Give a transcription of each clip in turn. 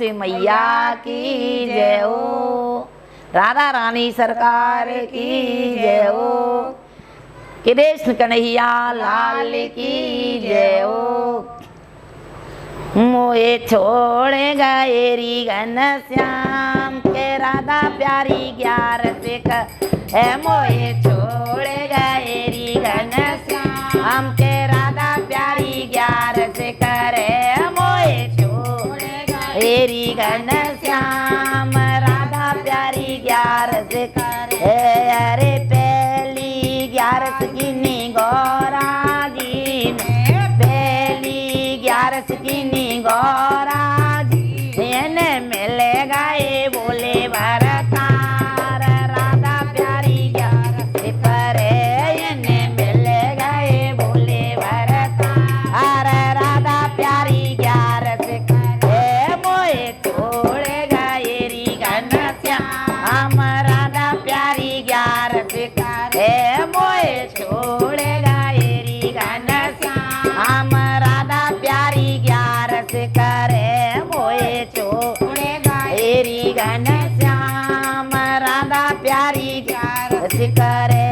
मैया की जय हो, राधा रानी सरकार की जय हो, कृष्ण कन्हैया लाल की जय हो। मोहे छोड़े गएरी घनश्याम के राधा प्यारी 11 से है। मोहे छोड़े गएरी घनश्याम के राधा प्यारी 11 से करे। मोहे छोड़े गएरी घनश्याम राधा प्यारी 11 से करे। अरे पहली 11 की नी गौरा जी ने, पहली 11 की नी गौरा जी ने मिले गए बोले भरतार राधा प्यारी 11 से करे। ने मिले गए बोले भरतार राधा प्यारी 11 से करे। मोहे छोड़े गएरी घनश्याम राधा प्यारी 11 से करे। मोहे छोड़े गएरी घनश्याम राधा प्यारी 11 से करे। मोहे छोड़े गएरी घनश्याम राधा प्यारी 11 से करे।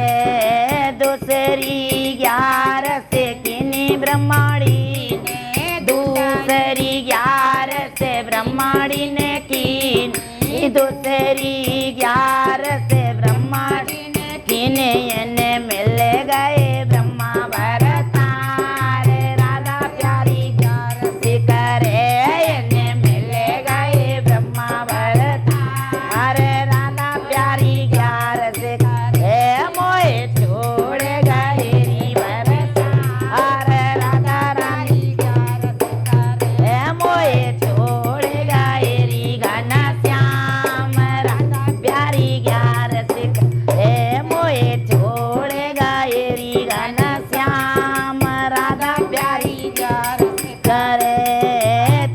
दूसरी 11 से किनी ब्रह्माणी ने, दूसरी 11 से ब्रह्माणी ने की। दूसरी 11 से ब्रह्माणी ने कीने। ने मिल गए ब्रह्मा भरतार राधा प्यारी 11 से करे। ने मिल गए ब्रह्मा भरतार राधा प्यारी 11 से करे। मोहे छोड़े गएरी भरतार राधा रानी 11 से करे। मोहे छोड़े गएरी घनश्याम राधा प्यारी 11 से करे। मोहे छोड़े गएरी घनश्याम राधा प्यारी 11 से करे।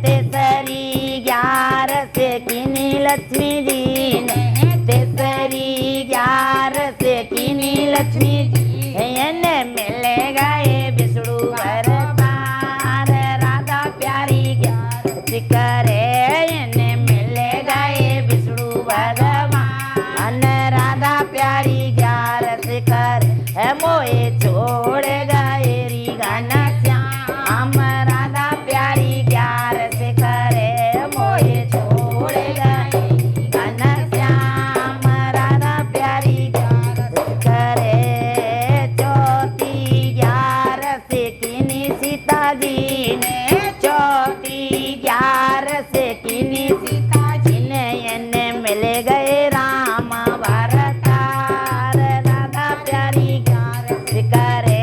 तेसरी 11 से किनी लक्ष्मी जी ने, तेसरी 11 से किनी लक्ष्मी जी ने मिल गए विष्णु भरतार राधा प्यारी 11 से करे। ने मिल गए विष्णु भगवान राधा प्यारी 11 से करे। मोहे छोड़े गएरी घनश्याम राधा प्यारी 11 से करे। मोहे छोड़े गएरी घनश्याम राधा प्यारी 11 से करे। चौथी 11 से किनी सीता जी ने, चौथी 11 से किनी सीता जी ने मिल गए राम भरतार राधा प्यारी 11 से करे।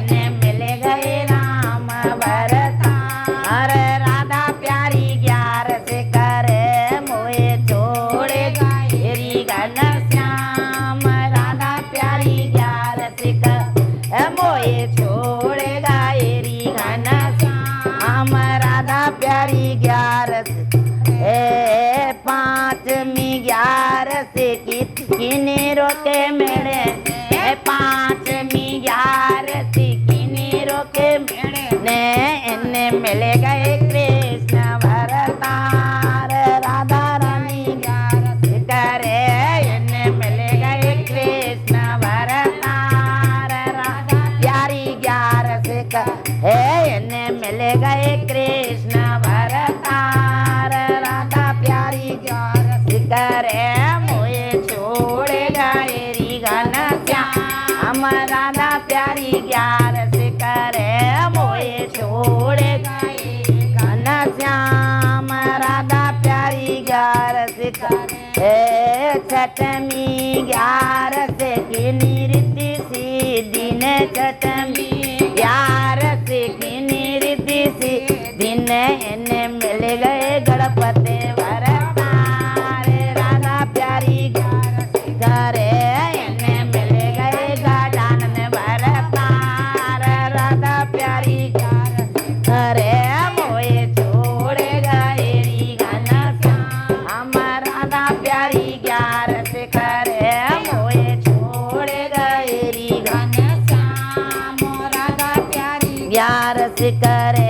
ने मिल गए राम भरतार राधा प्यारी 11 से करे। मोहे छोड़े गएरी घनश्याम राधा प्यारी 11 से करे। मोहे छोड़े गएरी घनश्याम राधा प्यारी 11 से। पांचवी 11 से किनी रोके मेरे। पांचवी 11 से किनी रोके मेरे ने। इन्हें मिल गए कृष्ण भरतार राधा रानी 11 से करे। इन्हें मिल गए कृष्ण भरतार राधा प्यारी 11 से करे। इन्हें मिल गए कृष्ण भरतार राधा प्यारी 11 से करे। मोहे छोड़े गएरी घनश्याम राधा प्यारी 11 से करे। मोहे छोड़े गएरी घनश्याम राधा प्यारी 11 से करे। छठवीं 11 से किनी रिद्धि सिद्धि ने, छठवीं 11 से किनी रिद्धि सिद्धि ने। इन्हें मिल गए गणपति भरतार राधा प्यारी 11 से करे। इन्हें मिल गए गजानन भरतार राधा प्यारी 11 से करे। मोहे छोड़े गएरी घनश्याम राधा प्यारी 11 से करे। मोहे छोड़े गएरी घनश्याम राधा प्यारी 11 से करे।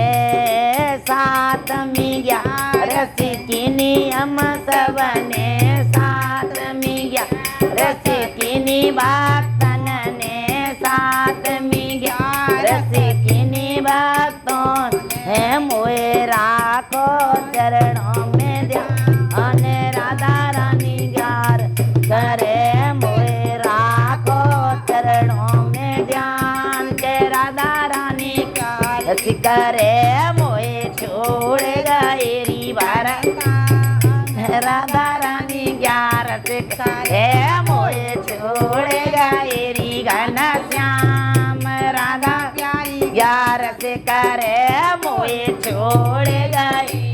सातवीं 11 से किनी नियम सबने साथ में ग्यारस किनी भक्तन ने साथ में ग्यारस किनी भक्तों है मोए राखो चरणों में ध्यान राधा रानी ग्यार करे मोए राखो चरणों में ध्यान के राधा रानी ग्यार करे मोए छोड़ गए भारत राधा रानी ग्यारस करे मोए छोड़ गए घन श्याम राधा ग्यारस करे मोए छोड़ गए